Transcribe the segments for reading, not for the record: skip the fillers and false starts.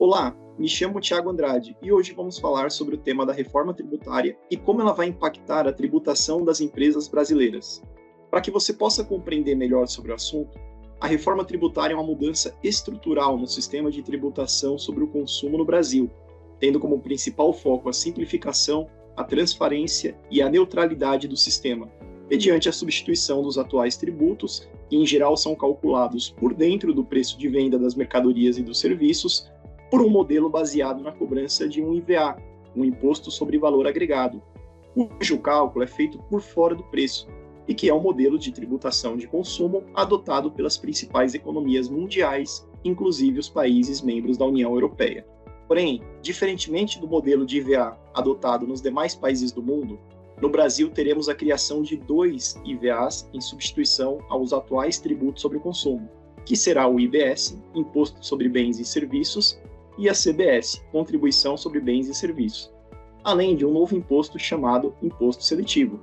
Olá, me chamo Thiago Andrade e hoje vamos falar sobre o tema da reforma tributária e como ela vai impactar a tributação das empresas brasileiras. Para que você possa compreender melhor sobre o assunto, a reforma tributária é uma mudança estrutural no sistema de tributação sobre o consumo no Brasil, tendo como principal foco a simplificação, a transparência e a neutralidade do sistema, mediante a substituição dos atuais tributos, que em geral são calculados por dentro do preço de venda das mercadorias e dos serviços, por um modelo baseado na cobrança de um IVA, um Imposto sobre Valor Agregado, cujo cálculo é feito por fora do preço, e que é um modelo de tributação de consumo adotado pelas principais economias mundiais, inclusive os países membros da União Europeia. Porém, diferentemente do modelo de IVA adotado nos demais países do mundo, no Brasil teremos a criação de 2 IVAs em substituição aos atuais tributos sobre o consumo, que será o IBS, Imposto sobre Bens e Serviços, e a CBS, Contribuição sobre Bens e Serviços, além de um novo imposto chamado Imposto Seletivo,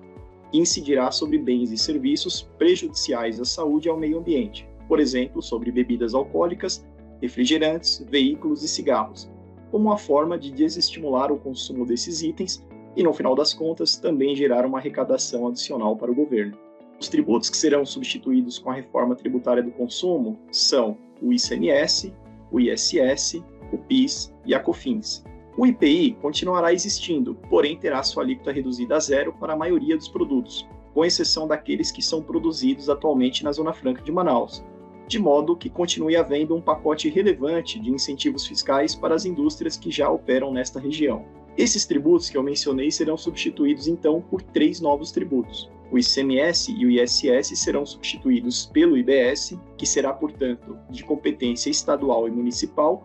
que incidirá sobre bens e serviços prejudiciais à saúde e ao meio ambiente, por exemplo, sobre bebidas alcoólicas, refrigerantes, veículos e cigarros, como uma forma de desestimular o consumo desses itens e, no final das contas, também gerar uma arrecadação adicional para o governo. Os tributos que serão substituídos com a reforma tributária do consumo são o ICMS, o ISS, o PIS e a COFINS. O IPI continuará existindo, porém terá sua alíquota reduzida a zero para a maioria dos produtos, com exceção daqueles que são produzidos atualmente na Zona Franca de Manaus, de modo que continue havendo um pacote relevante de incentivos fiscais para as indústrias que já operam nesta região. Esses tributos que eu mencionei serão substituídos então por 3 novos tributos. O ICMS e o ISS serão substituídos pelo IBS, que será, portanto, de competência estadual e municipal,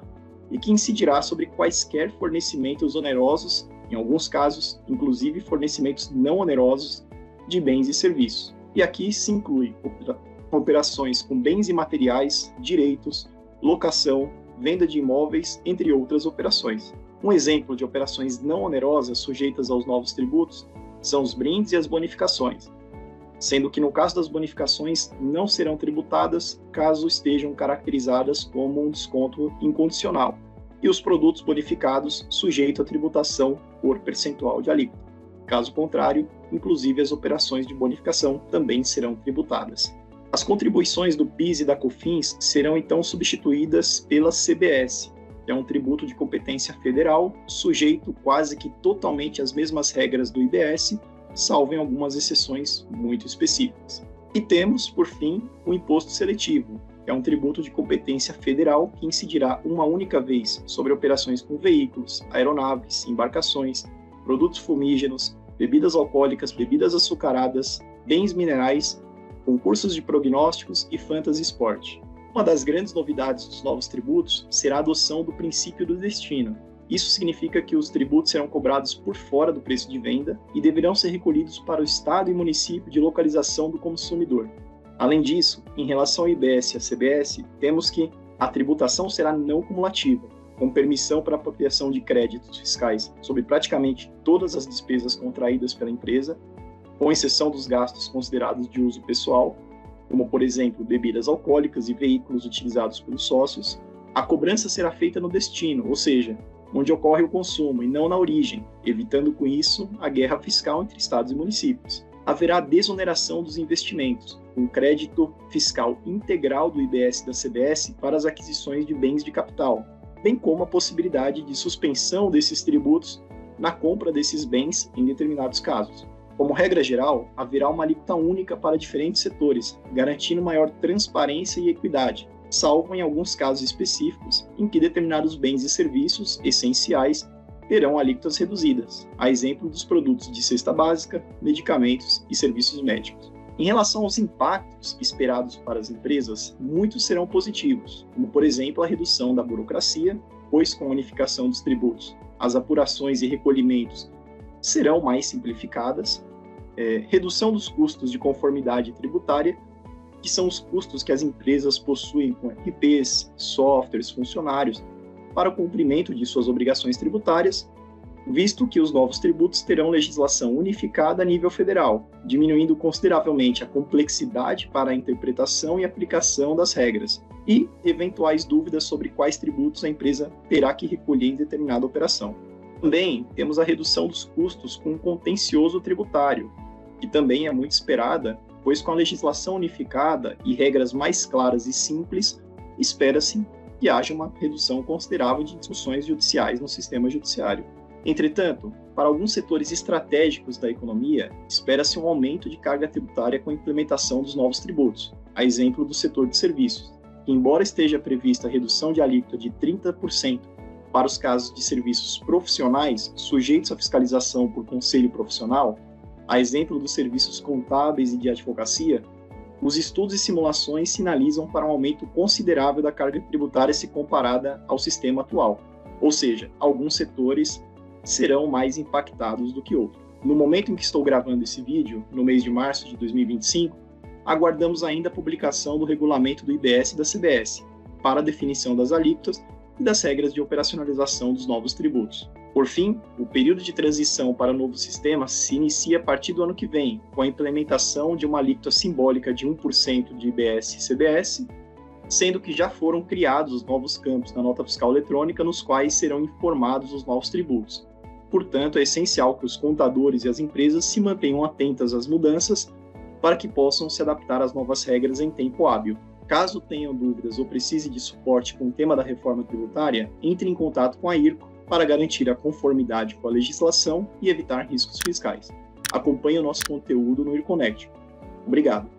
e que incidirá sobre quaisquer fornecimentos onerosos, em alguns casos, inclusive fornecimentos não onerosos, de bens e serviços. E aqui se inclui operações com bens e materiais, direitos, locação, venda de imóveis, entre outras operações. Um exemplo de operações não onerosas sujeitas aos novos tributos são os brindes e as bonificações, sendo que no caso das bonificações não serão tributadas caso estejam caracterizadas como um desconto incondicional, e os produtos bonificados sujeitos à tributação por percentual de alíquota. Caso contrário, inclusive as operações de bonificação também serão tributadas. As contribuições do PIS e da COFINS serão então substituídas pela CBS, que é um tributo de competência federal, sujeito quase que totalmente às mesmas regras do IBS, salvo em algumas exceções muito específicas. E temos, por fim, o Imposto Seletivo, que é um tributo de competência federal que incidirá uma única vez sobre operações com veículos, aeronaves, embarcações, produtos fumígenos, bebidas alcoólicas, bebidas açucaradas, bens minerais, concursos de prognósticos e fantasy sport. Uma das grandes novidades dos novos tributos será a adoção do princípio do destino. Isso significa que os tributos serão cobrados por fora do preço de venda e deverão ser recolhidos para o estado e município de localização do consumidor. Além disso, em relação ao IBS e à CBS, temos que a tributação será não cumulativa, com permissão para apropriação de créditos fiscais sobre praticamente todas as despesas contraídas pela empresa, com exceção dos gastos considerados de uso pessoal, como, por exemplo, bebidas alcoólicas e veículos utilizados pelos sócios. A cobrança será feita no destino, ou seja, onde ocorre o consumo, e não na origem, evitando com isso a guerra fiscal entre estados e municípios. Haverá desoneração dos investimentos, com crédito fiscal integral do IBS e da CBS para as aquisições de bens de capital, bem como a possibilidade de suspensão desses tributos na compra desses bens em determinados casos. Como regra geral, haverá uma alíquota única para diferentes setores, garantindo maior transparência e equidade, salvo em alguns casos específicos em que determinados bens e serviços essenciais terão alíquotas reduzidas, a exemplo dos produtos de cesta básica, medicamentos e serviços médicos. Em relação aos impactos esperados para as empresas, muitos serão positivos, como, por exemplo, a redução da burocracia, pois com a unificação dos tributos, as apurações e recolhimentos serão mais simplificadas, redução dos custos de conformidade tributária, que são os custos que as empresas possuem com RPs, softwares, funcionários, para o cumprimento de suas obrigações tributárias, visto que os novos tributos terão legislação unificada a nível federal, diminuindo consideravelmente a complexidade para a interpretação e aplicação das regras, e eventuais dúvidas sobre quais tributos a empresa terá que recolher em determinada operação. Também temos a redução dos custos com o contencioso tributário, que também é muito esperada, pois com a legislação unificada e regras mais claras e simples, espera-se que haja uma redução considerável de discussões judiciais no sistema judiciário. Entretanto, para alguns setores estratégicos da economia, espera-se um aumento de carga tributária com a implementação dos novos tributos, a exemplo do setor de serviços, que, embora esteja prevista a redução de alíquota de 30% para os casos de serviços profissionais sujeitos à fiscalização por conselho profissional, a exemplo dos serviços contábeis e de advocacia, os estudos e simulações sinalizam para um aumento considerável da carga tributária se comparada ao sistema atual, ou seja, alguns setores serão mais impactados do que outros. No momento em que estou gravando esse vídeo, no mês de março de 2025, aguardamos ainda a publicação do regulamento do IBS e da CBS para a definição das alíquotas e das regras de operacionalização dos novos tributos. Por fim, o período de transição para o novo sistema se inicia a partir do ano que vem, com a implementação de uma alíquota simbólica de 1% de IBS e CBS, sendo que já foram criados os novos campos na nota fiscal eletrônica nos quais serão informados os novos tributos. Portanto, é essencial que os contadores e as empresas se mantenham atentas às mudanças para que possam se adaptar às novas regras em tempo hábil. Caso tenham dúvidas ou precise de suporte com o tema da reforma tributária, entre em contato com a IRCO para garantir a conformidade com a legislação e evitar riscos fiscais. Acompanhe o nosso conteúdo no IRConnect. Obrigado.